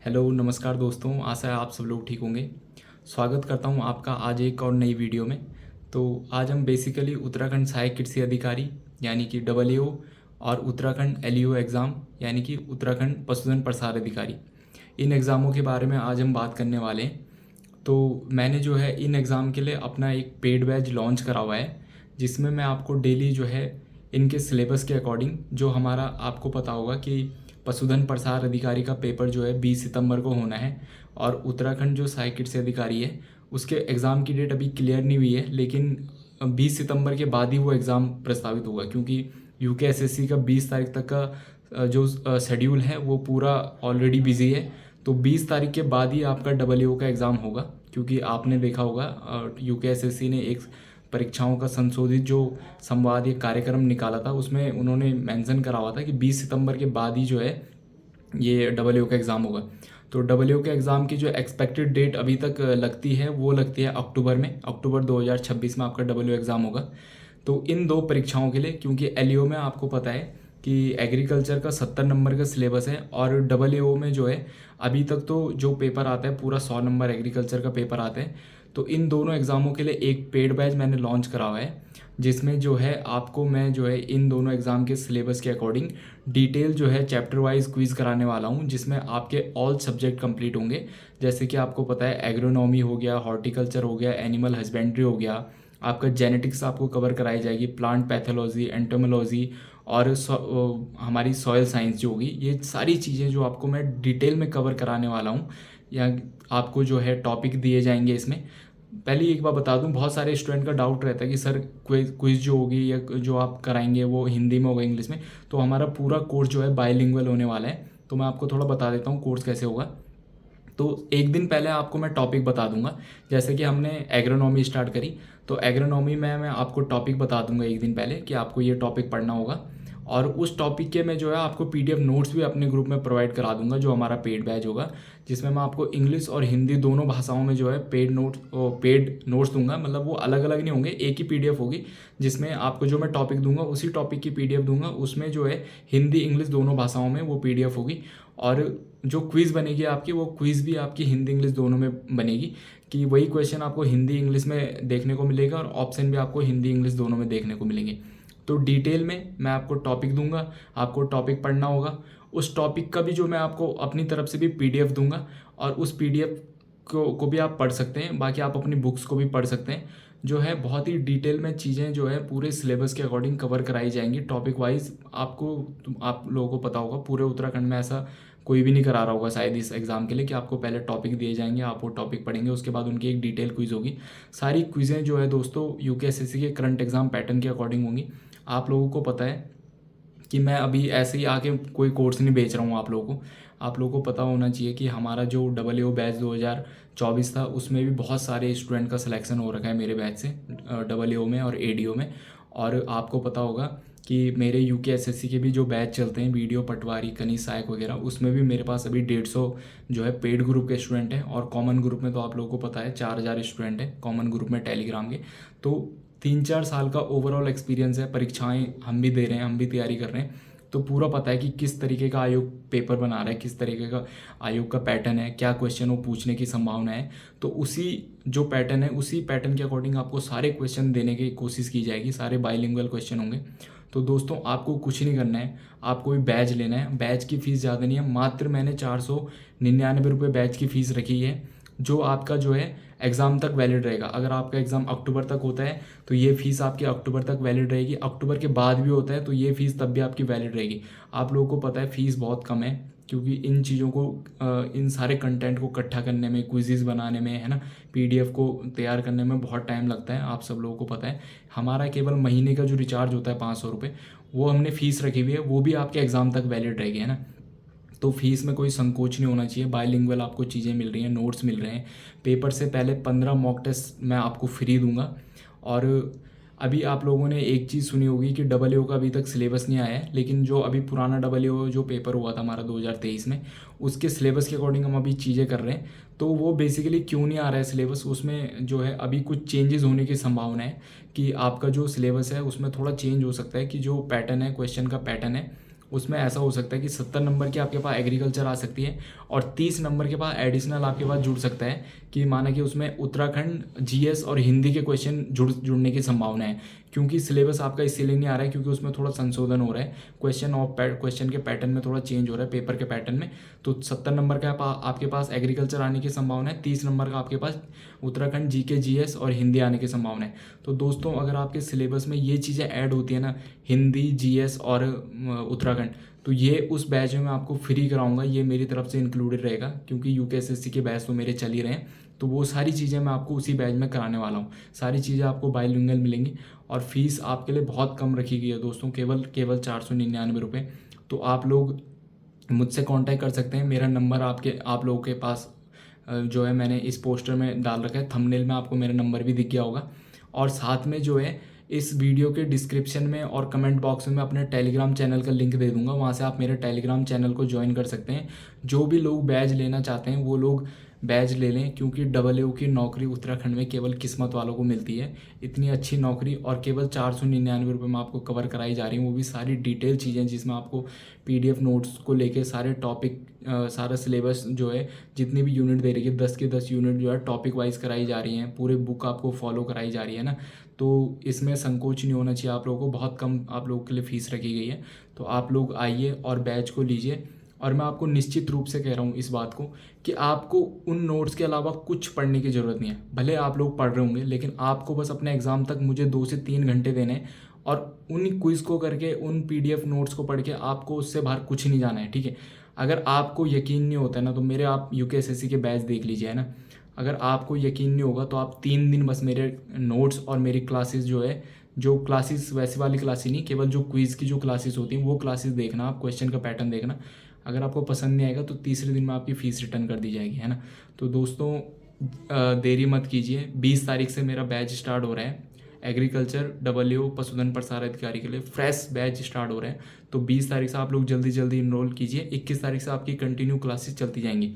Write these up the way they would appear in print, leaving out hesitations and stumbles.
Hello नमस्कार दोस्तों, आशा है आप सब लोग ठीक होंगे। स्वागत करता हूं आपका आज एक और नई वीडियो में। तो आज हम बेसिकली उत्तराखंड सहायक कृषि अधिकारी यानी कि डबलईओ और उत्तराखंड एलईओ एग्ज़ाम यानी कि उत्तराखंड पशुधन प्रसार अधिकारी, इन एग्ज़ामों के बारे में आज हम बात करने वाले हैं। तो मैंने जो है इन एग्ज़ाम के लिए अपना एक पेड बैच लॉन्च करा हुआ है, जिसमें मैं आपको डेली जो है इनके सिलेबस के अकॉर्डिंग, जो हमारा आपको पता होगा कि पशुधन प्रसार अधिकारी का पेपर जो है 20 सितंबर को होना है, और उत्तराखंड जो सहायक कृषि अधिकारी है उसके एग्ज़ाम की डेट अभी क्लियर नहीं हुई है, लेकिन 20 सितंबर के बाद ही वो एग्ज़ाम प्रस्तावित होगा, क्योंकि यूकेएसएससी का 20 तारीख तक का जो शेड्यूल है वो पूरा ऑलरेडी बिजी है। तो 20 तारीख के बाद ही आपका डबलईओ का एग्ज़ाम होगा, क्योंकि आपने देखा होगा यूकेएसएससी ने एक परीक्षाओं का संशोधित जो संवाद या कार्यक्रम निकाला था, उसमें उन्होंने मेंशन करा हुआ था कि 20 सितंबर के बाद ही जो है ये डबलईओ का एग्ज़ाम होगा। तो डबलईओ के एग्ज़ाम की जो एक्सपेक्टेड डेट अभी तक लगती है वो लगती है अक्टूबर में, अक्टूबर 2026 में आपका डबलईओ एग्ज़ाम होगा। तो इन दो परीक्षाओं के लिए, क्योंकि एलईओ में आपको पता है कि एग्रीकल्चर का 70 नंबर का सिलेबस है, और डबलईओ में जो है अभी तक तो जो पेपर आता है पूरा 100 नंबर एग्रीकल्चर का पेपर आता है। तो इन दोनों एग्ज़ामों के लिए एक पेड बैच मैंने लॉन्च करा हुआ है, जिसमें जो है आपको मैं जो है इन दोनों एग्ज़ाम के सिलेबस के अकॉर्डिंग डिटेल जो है चैप्टर वाइज क्विज़ कराने वाला हूँ, जिसमें आपके ऑल सब्जेक्ट कंप्लीट होंगे। जैसे कि आपको पता है एग्रोनॉमी हो गया, हॉर्टिकल्चर हो गया, एनिमल हस्बेंड्री हो गया, आपका जेनेटिक्स आपको कवर कराई जाएगी, प्लांट पैथोलॉजी, एंटोमोलॉजी, और हमारी सॉयल साइंस जो होगी, ये सारी चीज़ें जो आपको मैं डिटेल में कवर कराने वाला हूँ, या आपको जो है टॉपिक दिए जाएंगे इसमें। पहले एक बार बता दूं, बहुत सारे स्टूडेंट का डाउट रहता है कि सर क्विज जो होगी या जो आप कराएंगे वो हिंदी में होगा, इंग्लिश में। तो हमारा पूरा कोर्स जो है बाइलिंगुअल होने वाला है। तो मैं आपको थोड़ा बता देता हूँ कोर्स कैसे होगा। तो एक दिन पहले आपको मैं टॉपिक बता दूंगा। जैसे कि हमने एग्रोनॉमी स्टार्ट करी, तो एग्रोनॉमी में मैं आपको टॉपिक बता दूंगा एक दिन पहले कि आपको ये टॉपिक पढ़ना होगा, और उस टॉपिक के मैं जो है आपको पीडीएफ नोट्स भी अपने ग्रुप में प्रोवाइड करा दूंगा, जो हमारा पेड बैच होगा, जिसमें मैं आपको इंग्लिश और हिंदी दोनों भाषाओं में जो है पेड नोट्स दूंगा। मतलब वो अलग अलग नहीं होंगे, एक ही पीडीएफ होगी, जिसमें आपको जो मैं टॉपिक दूंगा उसी टॉपिक की पीडीएफ दूंगा। उसमें जो है हिंदी इंग्लिश दोनों भाषाओं में वो पीडीएफ होगी, और जो क्विज़ बनेगी आपकी, वो क्विज़ भी आपकी हिंदी इंग्लिश दोनों में बनेगी, कि वही क्वेश्चन आपको हिंदी इंग्लिश में देखने को मिलेगा, और ऑप्शन भी आपको हिंदी इंग्लिश दोनों में देखने को मिलेंगे। तो डिटेल में मैं आपको टॉपिक दूंगा, आपको टॉपिक पढ़ना होगा। उस टॉपिक का भी जो मैं आपको अपनी तरफ से भी पीडीएफ दूंगा, और उस पीडीएफ को भी आप पढ़ सकते हैं। बाकी आप अपनी बुक्स को भी पढ़ सकते हैं। जो है बहुत ही डिटेल में चीज़ें जो है पूरे सिलेबस के अकॉर्डिंग कवर कराई जाएंगी टॉपिक वाइज। आप लोगों को पता होगा पूरे उत्तराखंड में ऐसा कोई भी नहीं करा रहा होगा शायद इस एग्ज़ाम के लिए, कि आपको पहले टॉपिक दिए जाएंगे, आप वो टॉपिक पढ़ेंगे, उसके बाद उनकी एक डिटेल क्विज होगी। सारी क्विज़ें जो है दोस्तों यूकेएसएससी के करंट एग्जाम पैटर्न के अकॉर्डिंग होंगी। आप लोगों को पता है कि मैं अभी ऐसे ही आके कोई कोर्स नहीं बेच रहा हूँ आप लोगों को। आप लोगों को पता होना चाहिए कि हमारा जो डबलईओ बैच 2024 था, उसमें भी बहुत सारे स्टूडेंट का सिलेक्शन हो रखा है मेरे बैच से, डबलईओ में और एडीओ में। और आपको पता होगा कि मेरे यूकेएसएससी के भी जो बैच चलते हैं, वीडियो पटवारी, कनीश सहायक वगैरह, उसमें भी मेरे पास अभी 150 जो है पेड ग्रुप के स्टूडेंट हैं, और कॉमन ग्रुप में तो आप लोगों को पता है 4000 स्टूडेंट हैं कॉमन ग्रुप में टेलीग्राम के। तो 3-4 साल का ओवरऑल एक्सपीरियंस है, परीक्षाएं हम भी दे रहे हैं, हम भी तैयारी कर रहे हैं। तो पूरा पता है कि किस तरीके का आयोग पेपर बना रहा है, किस तरीके का आयोग का पैटर्न है, क्या क्वेश्चन वो पूछने की संभावना है। तो उसी जो पैटर्न है, उसी पैटर्न के अकॉर्डिंग आपको सारे क्वेश्चन देने की कोशिश की जाएगी, सारे बाइलिंगुअल क्वेश्चन होंगे। तो दोस्तों आपको कुछ नहीं करना है, आपको भी बैच लेना है। बैच की फ़ीस ज़्यादा नहीं है, मात्र मैंने 499 रुपये बैच की फ़ीस रखी है, जो आपका जो है एग्ज़ाम तक वैलिड रहेगा। अगर आपका एग्ज़ाम अक्टूबर तक होता है तो ये फ़ीस आपकी अक्टूबर तक वैलिड रहेगी, अक्टूबर के बाद भी होता है तो ये फ़ीस तब भी आपकी वैलिड रहेगी। आप लोगों को पता है फ़ीस बहुत कम है, क्योंकि इन चीज़ों को इन सारे कंटेंट को इकट्ठा करने में, क्विज़ेस बनाने में, है ना, पीडीएफ को तैयार करने में बहुत टाइम लगता है। आप सब लोगों को पता है हमारा केवल महीने का जो रिचार्ज होता है 500 रुपये, वो हमने फ़ीस रखी हुई है, वो भी आपके एग्ज़ाम तक वैलिड रहेगी, है ना। तो फीस में कोई संकोच नहीं होना चाहिए। बाइलिंगुअल आपको चीज़ें मिल रही हैं, नोट्स मिल रहे हैं। पेपर से पहले 15 मॉक टेस्ट मैं आपको फ्री दूंगा। और अभी आप लोगों ने एक चीज़ सुनी होगी कि डबलईओ का अभी तक सिलेबस नहीं आया है, लेकिन जो अभी पुराना डबलईओ जो पेपर हुआ था हमारा 2023 में, उसके सिलेबस के अकॉर्डिंग हम अभी चीज़ें कर रहे हैं। तो वो बेसिकली क्यों नहीं आ रहा है सिलेबस, उसमें जो है अभी कुछ चेंजेस होने की संभावना है, कि आपका जो सिलेबस है उसमें थोड़ा चेंज हो सकता है, कि जो पैटर्न है, क्वेश्चन का पैटर्न है, उसमें ऐसा हो सकता है कि 70 नंबर की आपके पास एग्रीकल्चर आ सकती है और 30 नंबर के पास एडिशनल आपके पास जुड़ सकता है कि माना कि उसमें उत्तराखंड, जीएस और हिंदी के क्वेश्चन जुड़ने की संभावना है, क्योंकि सिलेबस आपका इसीलिए नहीं आ रहा है क्योंकि उसमें थोड़ा संशोधन हो रहा है, क्वेश्चन के पैटर्न में थोड़ा चेंज हो रहा है, पेपर के पैटर्न में। तो 70 नंबर का आपके पास एग्रीकल्चर आने की संभावना है, 30 नंबर का आपके पास उत्तराखंड, जीके, जीएस और हिंदी आने की संभावना है। तो दोस्तों अगर आपके सिलेबस में ये चीज़ें ऐड होती है ना, हिंदी, जीएस और उत्तराखंड, तो ये उस बैच में मैं आपको फ्री कराऊंगा, ये मेरी तरफ से इंक्लूडेड रहेगा, क्योंकि यूकेएसएससी के बैच तो मेरे चल ही रहे हैं। तो वो सारी चीज़ें मैं आपको उसी बैच में कराने वाला हूँ, सारी चीज़ें आपको बाइलिंगुअल मिलेंगी और फीस आपके लिए बहुत कम रखी गई है दोस्तों, केवल 499 रुपये। तो आप लोग मुझसे कांटेक्ट कर सकते हैं। मेरा नंबर आप लोगों के पास जो है मैंने इस पोस्टर में डाल रखा है, थंबनेल में आपको मेरा नंबर भी दिख गया होगा। और साथ में जो है इस वीडियो के डिस्क्रिप्शन में और कमेंट बॉक्स में मैं अपने टेलीग्राम चैनल का लिंक दे दूंगा, वहाँ से आप मेरे टेलीग्राम चैनल को ज्वाइन कर सकते हैं। जो भी लोग बैच लेना चाहते हैं वो लोग बैच ले लें, क्योंकि AA की नौकरी उत्तराखंड में केवल किस्मत वालों को मिलती है। इतनी अच्छी नौकरी और केवल 499 रुपये में आपको कवर कराई जा रही है, वो भी सारी डिटेल चीज़ें, जिसमें आपको PDF नोट्स को लेके सारे टॉपिक, सारा सिलेबस जो है, जितनी भी यूनिट दे रही है 10 के 10 यूनिट जो है टॉपिक वाइज कराई जा रही हैं, पूरे बुक आपको फॉलो कराई जा रही है ना। तो इसमें संकोच नहीं होना चाहिए आप लोगों को, बहुत कम आप लोगों के लिए फ़ीस रखी गई है। तो आप लोग आइए और बैच को लीजिए। और मैं आपको निश्चित रूप से कह रहा हूँ इस बात को कि आपको उन नोट्स के अलावा कुछ पढ़ने की ज़रूरत नहीं है। भले आप लोग पढ़ रहे होंगे, लेकिन आपको बस अपने एग्ज़ाम तक मुझे 2 से 3 घंटे देने हैं और उन क्विज़ को करके, उन PDF नोट्स को पढ़ के आपको उससे बाहर कुछ नहीं जाना है, ठीक है। अगर आपको यकीन नहीं होता है ना, तो मेरे आप यूकेएसएससी के बैच देख लीजिए, है ना। अगर आपको यकीन नहीं होगा तो आप 3 दिन बस मेरे नोट्स और मेरी क्लासेस जो है, जो क्लासेस वैसे वाली क्लासेस नहीं, केवल जो क्विज़ की जो क्लासेस होती हैं वो क्लासेस देखना, आप क्वेश्चन का पैटर्न देखना। अगर आपको पसंद नहीं आएगा तो तीसरे दिन में आपकी फ़ीस रिटर्न कर दी जाएगी, है ना। तो दोस्तों देरी मत कीजिए, 20 तारीख से मेरा बैच स्टार्ट हो रहा है, एग्रीकल्चर AA पशुधन प्रसार अधिकारी के लिए फ्रेश बैच स्टार्ट हो रहे हैं। तो 20 तारीख से आप लोग जल्दी जल्दी इनरोल कीजिए, 21 तारीख से आपकी कंटिन्यू क्लासेस चलती जाएंगी।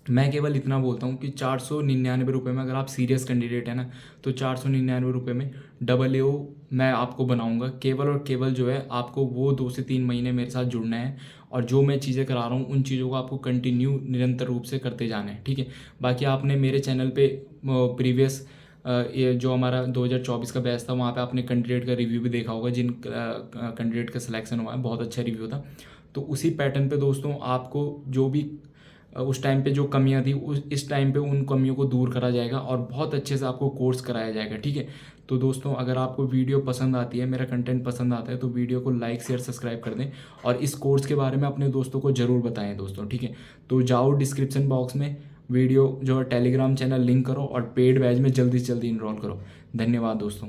मैं केवल इतना बोलता हूँ कि 499 रुपये में, अगर आप सीरियस कैंडिडेट है ना, तो 499 रुपये में AA मैं आपको बनाऊँगा। केवल और केवल जो है आपको वो 2 से 3 महीने मेरे साथ जुड़ना है और जो मैं चीज़ें करा रहा हूँ उन चीज़ों को आपको कंटिन्यू निरंतर रूप से करते जाना है, ठीक है। बाकी आपने मेरे चैनल पे प्रीवियस ये जो हमारा 2024 का बैच था, वहाँ पे आपने कैंडिडेट का रिव्यू भी देखा होगा, जिन कैंडिडेट का सिलेक्शन हुआ है, बहुत अच्छा रिव्यू था। तो उसी पैटर्न पे दोस्तों आपको जो भी उस टाइम पे जो कमियां थी, इस टाइम पे उन कमियों को दूर करा जाएगा और बहुत अच्छे से आपको कोर्स कराया जाएगा, ठीक है। तो दोस्तों अगर आपको वीडियो पसंद आती है, मेरा कंटेंट पसंद आता है, तो वीडियो को लाइक, शेयर, सब्सक्राइब कर दें और इस कोर्स के बारे में अपने दोस्तों को ज़रूर बताएं दोस्तों, ठीक है। तो जाओ डिस्क्रिप्शन बॉक्स में वीडियो जो है टेलीग्राम चैनल लिंक करो और पेड बैच में जल्दी से जल्दी इनरोल करो। धन्यवाद दोस्तों।